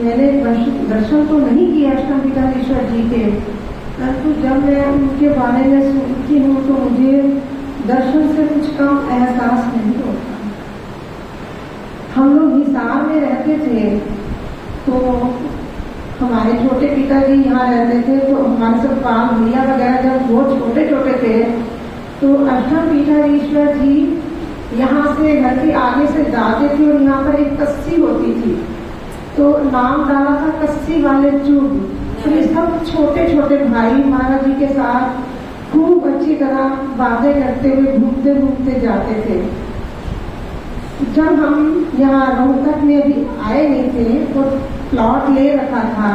मैंने दर्शन तो नहीं किए अष्टम पीठाधीश्वर जी के, परंतु जब मैं उनके बारे में सुनती हूँ तो मुझे दर्शन से कुछ कम एहसास नहीं होता। हम लोग हिसार में रहते थे तो हमारे छोटे पिताजी यहाँ रहते थे, तो हमारे सब बाल भैया वगैरह जब वो छोटे छोटे थे तो अष्टम पीठाधीश्वर जी यहाँ से घर के आगे से जाते थे और यहाँ पर एक कस्सी होती थी, तो नाम डाला था कस्सी वाले चूग। तो ये सब छोटे छोटे भाई महाराज जी के साथ खूब अच्छी तरह बातें करते हुए घूमते घूमते जाते थे। जब हम यहाँ रोहतक में अभी आए नहीं थे तो प्लॉट ले रखा था,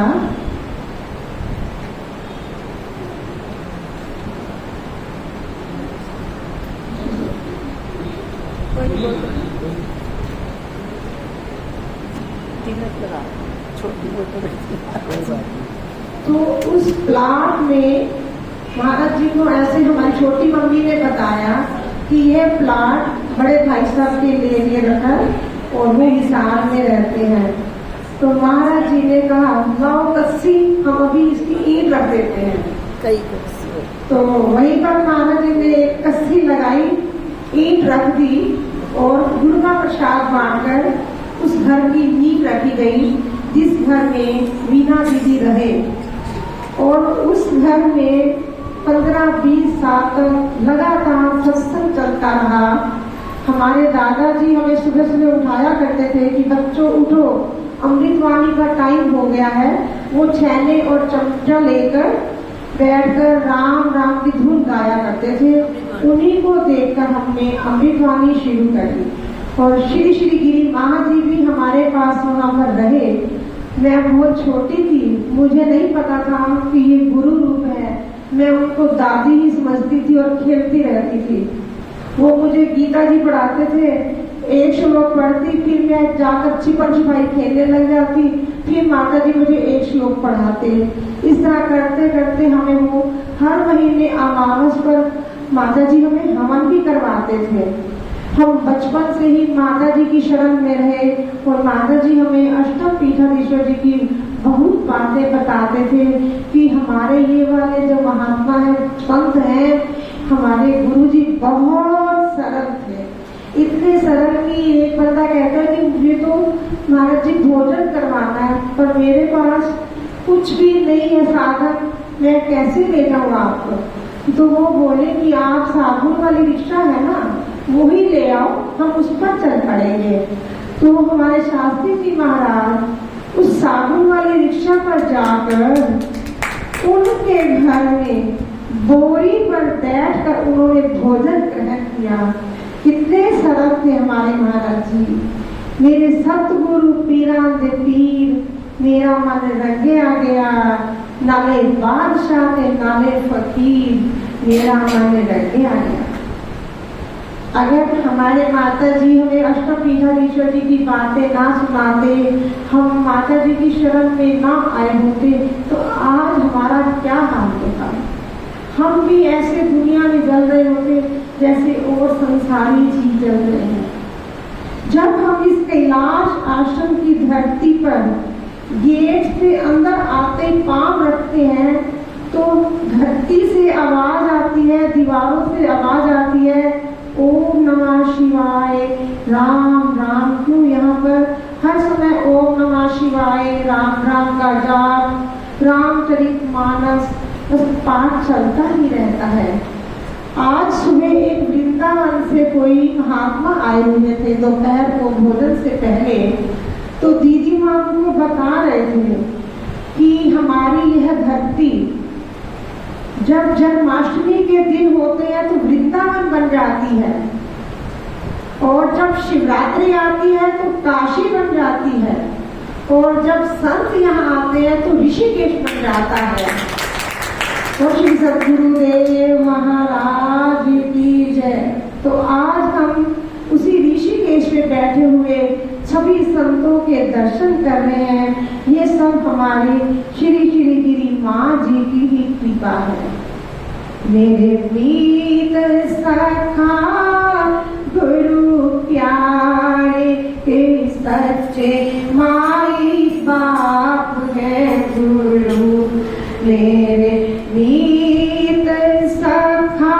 तो उस प्लाट में महाराज जी को ऐसे हमारी छोटी मम्मी ने बताया कि यह प्लाट बड़े भाई साहब के लिए रखा और वो हिसार में रहते हैं। तो महाराज जी ने कहा 9 कस्सी हम अभी इसकी ईंट रख देते हैं। कई कस्सी। तो वहीं पर महाराज जी ने एक कस्सी लगाई, ईंट रख दी और गुड़ का प्रसाद बांटकर उस घर की नींव रखी गई जिस घर में वीणा दीदी रहे। और उस घर में 15-20 साल तक लगातार सत्संग चलता रहा। हमारे दादाजी हमें सुबह सुबह उठाया करते थे कि बच्चों उठो, अमृतवाणी का टाइम हो गया है। वो छेने और चमचा लेकर बैठकर राम राम की धुन गाया करते थे। उन्हीं को देखकर हमने अमृतवाणी शुरू कर दी और श्री श्री गिरी महाजी भी हमारे पास वहाँ पर रहे। मैं बहुत छोटी थी, मुझे नहीं पता था कि ये गुरु रूप है। मैं उनको दादी ही समझती थी और खेलती रहती थी। वो मुझे गीता जी पढ़ाते थे, एक श्लोक पढ़ती, फिर मैं जाकर छिपन छिपाई खेलने लग जाती, फिर माता जी मुझे एक श्लोक पढ़ाते। इस तरह करते करते हमें वो हर महीने अमावस पर माता जी हमें हवन भी करवाते थे। हम बचपन से ही माता जी की शरण में रहे और माता जी हमें अष्टम पीठाधीश्वर जी की बहुत बातें बताते थे कि हमारे ये वाले जो महात्मा है, संत हैं, हमारे गुरु जी बहुत सरल थे। इतने सरल कि एक बंदा कहता है कि मुझे तो महाराज जी भोजन करवाना है पर मेरे पास कुछ भी नहीं है साधन, मैं कैसे ले जाऊँ आपको। तो वो बोले कि आप साबुन वाली रिक्शा है ना, वो ही ले आओ, हम उस पर चल पड़ेंगे। तो हमारे शास्त्री जी महाराज उस साबुन वाली रिक्शा पर जाकर उनके घर में बोरी पर बैठकर उन्होंने भोजन ग्रहण किया। कितने सरल थे हमारे महाराज जी। मेरे सतगुरु पीरान दे पीर, मेरा मन रंगया गया, नाले बादशाह के नाले फकीर, मेरा मन रंगया गया। अगर हमारे माता जी हमें अष्टम पीठाधीश्वर जी की बातें ना सुनाते, हम माता जी की शरण में ना आए होते तो आज हमारा क्या हाल होता। हम भी ऐसे दुनिया में जल रहे होते जैसे और संसारी जीव जल रहे हैं। जब हम इस कैलाश आश्रम की धरती पर गेट से अंदर आते पांव रखते हैं तो धरती से आवाज आती है, दीवारों से आवाज आती है, ओम नमः शिवाय, राम राम। क्यों यहाँ पर हर समय ओम नमः शिवाय, राम राम का जाप, रामचरितमानस बस पाठ चलता ही रहता है। आज सुबह एक वृंदावन से कोई महात्मा आए हुए थे दोपहर को भोजन से पहले, तो दीदी माँ उनको बता रहे थे कि हमारी यह धरती जब जन्माष्टमी के दिन होते हैं तो वृंदावन बन जाती है और जब शिवरात्रि आती है तो काशी बन जाती है और जब संत यहाँ आते हैं तो ऋषिकेश बन जाता है। तो श्री सद्गुरुदेव महाराज की जय। तो आज हम उसी ऋषिकेश में बैठे हुए सभी संतों के दर्शन कर रहे हैं। ये सब हमारे श्री श्री गिरी माँ जी की ही कृपा है। मेरे मीत सखा गुरु प्यारे के सच्चे माई बा मेरे मीत सखा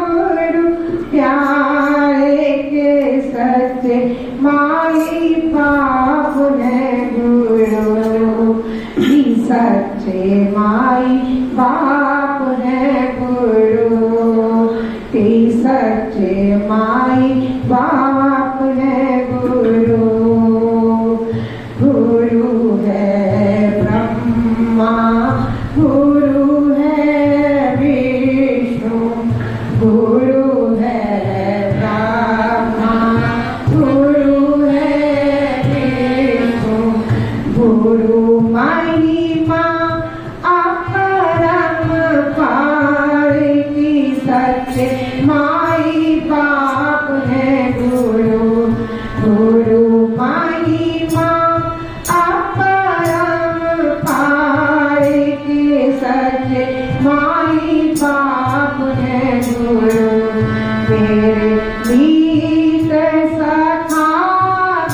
गुरु प्यारे के सच्चे माई बाप ने गुरु जी सच्चे माई बाप ने गुरु ती सच्चे माई बाप ने गुरु गुरु है ब्रह्मा गुरु है विष्णु गुरु है ब्रह्मा गुरु है विष्णु गुरु महिमा अपरम पार की सच्चे माई बाप है गुरु गुरु महिमा अपरम पार की सच्चे माई बाप है गुरु मेरे मीत सखा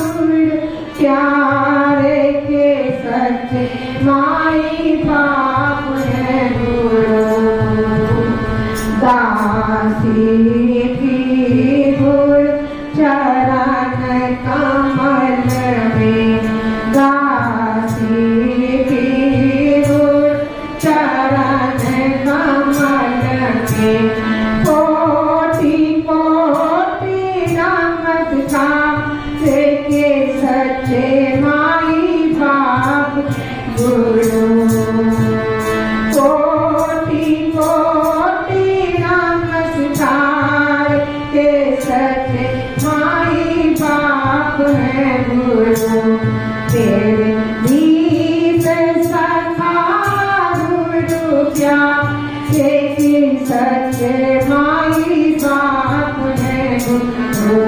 गुरु प्यारे के सच्चे माई बाप है गुरु दासी की गुरु चरण कमल में दासी की गुरु चरण कमल में कोटि कोटि नमस्कार के सच्चे माई बाप गुरु कोटि कोटि नमस्कार के सच्चे माई बाप है गुरु तेरे मीत सखा गुरु प्यारे के सच्चे माई बाप है गुरु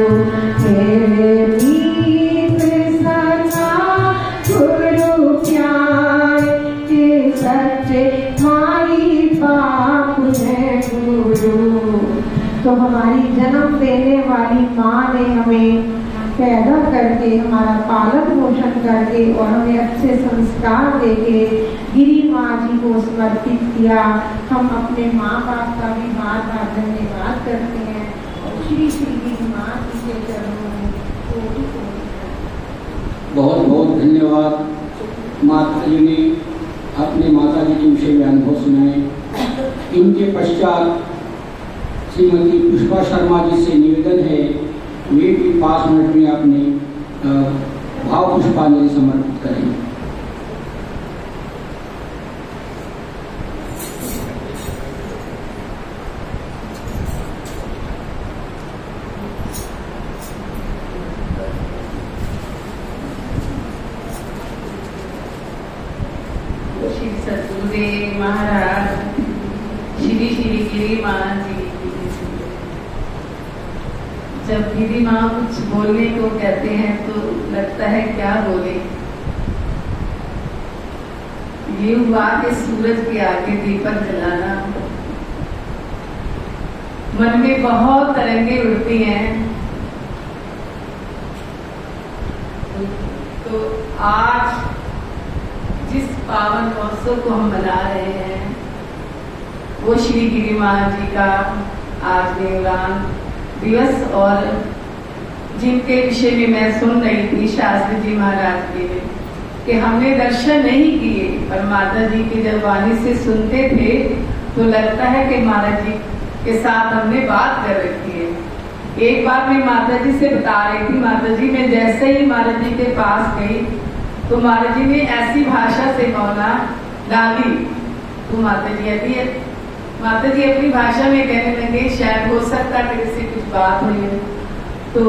तेरे मीत सखा गुरु प्यारे के सच्चे माई बाप है गुरु। तो हमारी जन्म देने वाली माँ ने हमें पैदा करके हमारा पालन पोषण करके और हमें अच्छे संस्कार देके गिरी माँ जी को समर्पित किया। हम अपने माँ बाप का भी बार बार धन्यवाद करते हैं और श्री श्री गिरी माँ जी के चरणों में बहुत बहुत धन्यवाद। माता जी ने अपने माता जी के विषय में अनुभव सुनाए। इनके पश्चात श्रीमती पुष्पा शर्मा जी से निवेदन है वे भी 5 मिनट में अपने भाव पुष्पांजलि समर्पित करें। श्री सतगुरुदेव महाराज श्री श्री गिरी माँ जी। जब गिरी माँ कुछ बोलने को कहते हैं तो लगता है क्या बोले। ये हुआ कि सूरज के आगे दीपक जलाना। मन में बहुत तरंगे उड़ती हैं। तो आज जिस पावन महोत्सव को हम मना रहे हैं वो श्री गिरी माँ जी का आज देवरान दिवस और जिनके विषय में मैं सुन रही थी शास्त्री जी महाराज के कि हमने दर्शन नहीं किए पर माता जी की जब वाणी से सुनते थे तो लगता है कि महाराज जी के साथ हमने बात कर रखी है। एक बार मैं माता जी से बता रही थी, माता जी मैं जैसे ही महाराज जी के पास गई तो महाराज जी ने ऐसी भाषा से मौला डाली तो माता जी अपनी भाषा में कहने लगे शायद हो सकता है तेरे से कुछ बात हुई है। तो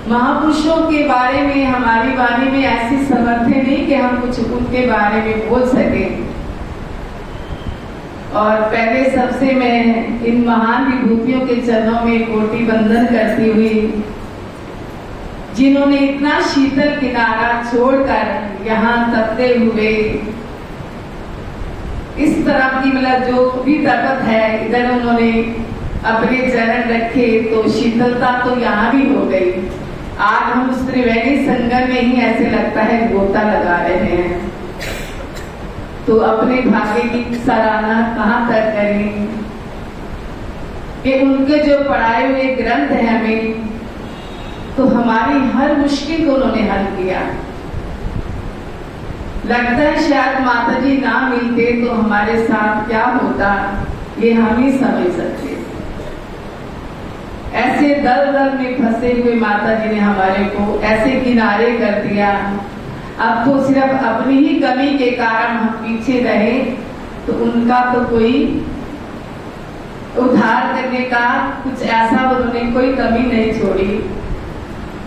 महापुरुषों के बारे में हमारी वाणी में ऐसी समर्थ नहीं कि हम कुछ उनके बारे में बोल सके। और पहले सबसे मैं इन महान विभूतियों के चरणों में कोटि बंदन करती हुई जिन्होंने इतना शीतल किनारा छोड़कर यहाँ तपते हुए इस तरफ की मतलब जो भी तपत है इधर उन्होंने अपने चरण रखे तो शीतलता तो यहाँ भी हो गई। आज हम उस त्रिवेणी संगम में ही ऐसे लगता है गोता लगा रहे हैं। तो अपने भाग्य की सराहना कहाँ तक करें कि उनके जो पढ़ाए हुए ग्रंथ हैं हमें, तो हमारी हर मुश्किल को उन्होंने हल किया। लगता है शायद माता जी ना मिलते तो हमारे साथ क्या होता, ये हम ही समझ सकते। ऐसे दलदल में फंसे हुए माता जी ने हमारे को ऐसे किनारे कर दिया। अब तो सिर्फ अपनी ही कमी के कारण हम पीछे रहे, तो उनका तो कोई उद्धार करने का कुछ ऐसा उन्होंने कोई कमी नहीं छोड़ी।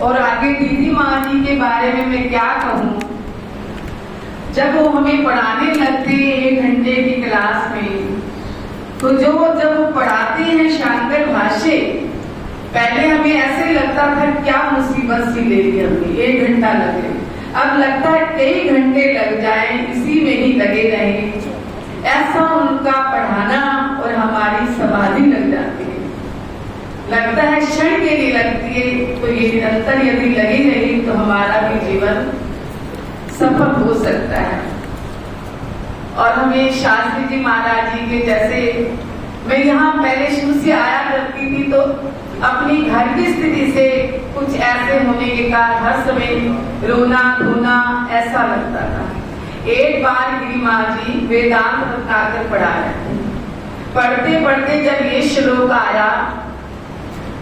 और आगे दीदी माँ जी के बारे में मैं क्या कहूँ, जब वो हमें पढ़ाने लगते 1 घंटे की क्लास में, तो जब वो पढ़ाते हैं शांकर भाष्य, पहले हमें ऐसे लगता था क्या मुसीबत सी ले ली हमने, 1 घंटा लगे। अब लगता है कई घंटे लग जाएं, इसी में ही लगे रहें। ऐसा उनका पढ़ाना और हमारी समाधि लग जाती है। लगता है क्षण के लिए लगती है, तो ये निरंतर यदि लगी रही तो हमारा भी जीवन सफल हो सकता है। और हमें शास्त्री जी महाराज जी के जैसे, मैं यहाँ पहले शुरू से आया करती थी, तो अपनी घर की स्थिति से कुछ ऐसे होने के कारण हर समय रोना धोना ऐसा लगता था। एक बार गिरी माँ जी वेदांत बताकर पढ़ा रहे थे। पढ़ते पढ़ते जब ये श्लोक आया,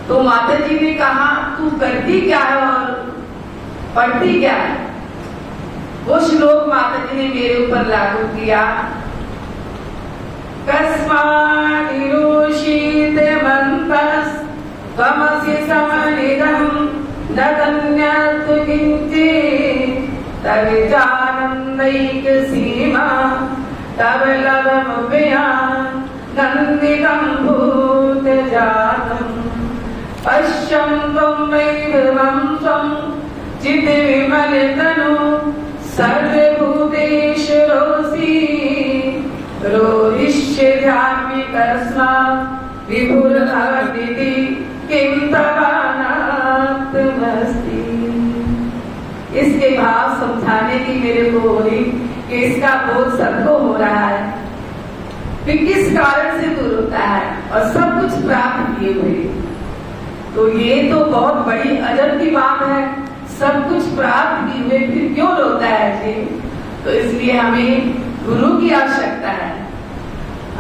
तो माता जी ने कहा तू करती क्या है और पढ़ती क्या है। वो श्लोक माता जी ने मेरे ऊपर लागू किया। कस्मादिरोषित मंतस तमसि समनिदं नगन्यत् किंचित् तविजानन्दैक सीमा तव लवमव्ययान् नन्दितं भूतजातम् पश्यं त्वं वैभवं त्वं चिद्विमलतनु सर्वभूतेषु रोषि रोहिष्यध्यामि तस्मात् विभुर्भवतीति किं तवानात्मस्ति। इसके भाव समझाने की मेरे को हो रही कि इसका बोध सबको हो रहा है कि किस कारण से दूर होता है और सब कुछ प्राप्त किए हुए। तो ये तो बहुत बड़ी अजब की बात है, सब कुछ प्राप्त किए हुए फिर क्यों रोता है जी। तो इसलिए हमें गुरु की आवश्यकता है।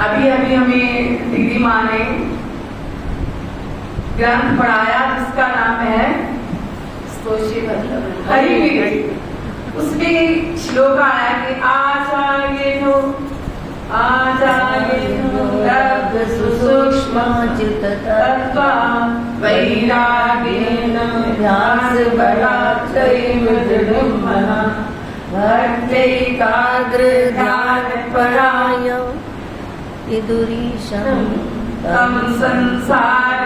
अभी अभी हमें दीदी माँ ने ग्रंथ पढ़ाया जिसका नाम है हरिवीर। उसमें श्लोक आया कि आचार्य हो सूक्ष्म वैरागेण भक्त्यैकाग्र ध्यान पराय विदुरीशं तम संसार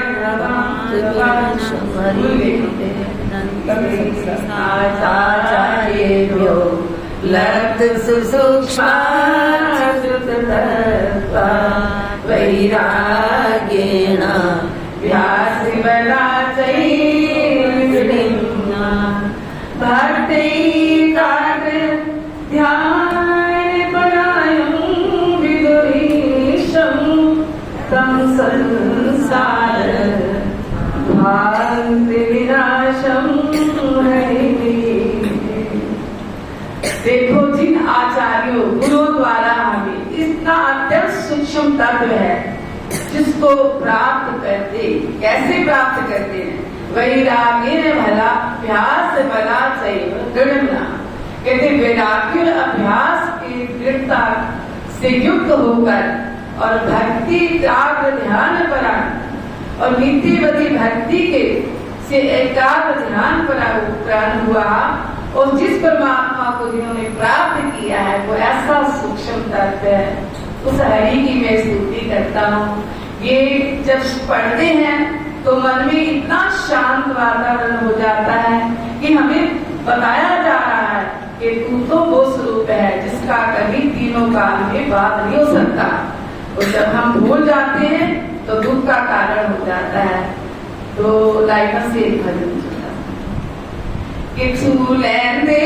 आचार्येभ्यो लब्ध सुसूक्ष्म वैराग्येण व्यासबलाचैर्निम्ना भक्त्यैकाग्र ध्यानपरायं विदुरीशं तं संसार भान्तिविनाशं हरिवीर। देखो जिन आचार्यों गुरु द्वारा हमें इतना अत्यंत सूक्ष्म तत्व है जिसको प्राप्त करते, कैसे प्राप्त करते हैं, वैराग्य भला अभ्यास बला चैव दृढ़ता। कहते वैराग्य अभ्यास की दृढ़ता से युक्त होकर और भक्ति त्याग ध्यान परा और नित्यवती भक्ति के से एकाग्र ध्यान परा हुआ और जिस परमात्मा को जिन्होंने प्राप्त किया है वो ऐसा सूक्ष्म तत्व है। उस हरि की मैं स्तुति करता हूँ। ये जब पढ़ते हैं तो मन में इतना शांत वातावरण हो जाता है कि हमें बताया जा रहा है कि तू तो वो स्वरूप है जिसका कभी तीनों काल में बात नहीं हो सकता। और जब हम भूल जाते हैं तो दुख का कारण हो जाता है। तो लाइनों से भजन कि छू लेंदे